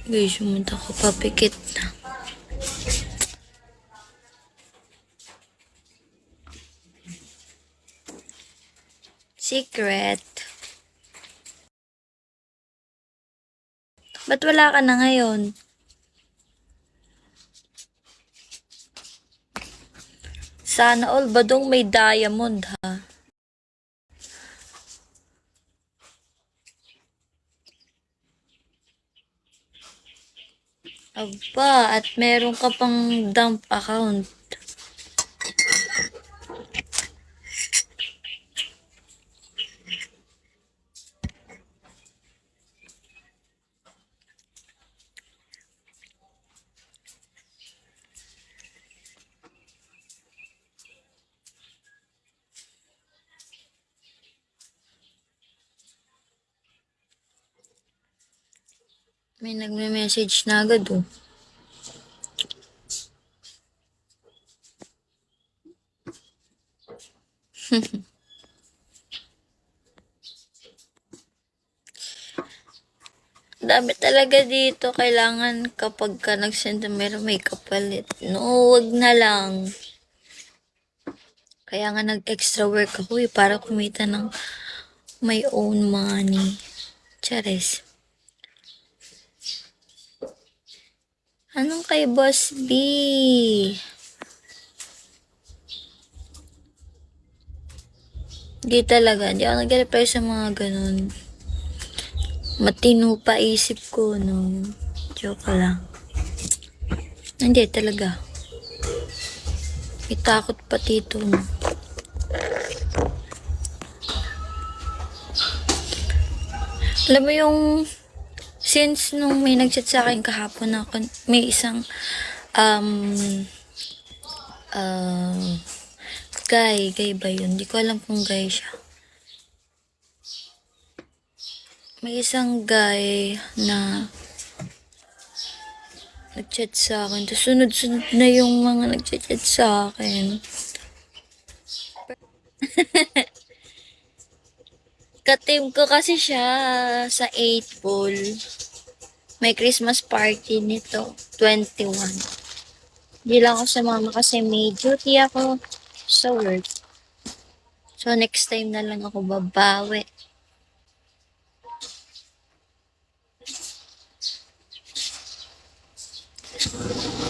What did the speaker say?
Guys, sumunta ko papikit na. Secret. Ba't wala ka na ngayon? Sana all badong may diamond ha. Aba, at meron ka pang dump account. May nagme-message na agad oh. Dami talaga dito. Kailangan kapag ka nag-send na meron may kapalit. No, wag na lang. Kaya nga nag-extra work ako eh, para kumita ng my own money. Charis. Anong kay Boss B? Hindi talaga. Hindi ako nag-reply sa mga ganun. Matino pa isip ko, no? Joke lang. Hindi talaga. May takot pa dito, no? Alam mo yung since nung may nag-chat sa akin kahapon na may isang guy ba yun? Hindi ko alam kung guy siya. May isang guy na nag-chat sa akin. Tapos sunod-sunod na yung mga nag-chat sa akin. Ka-team ko kasi siya sa 8 pool. May Christmas party nito, 21. Hindi lang ako sumama kasi may duty ako sa work. So, next time na lang ako babawi.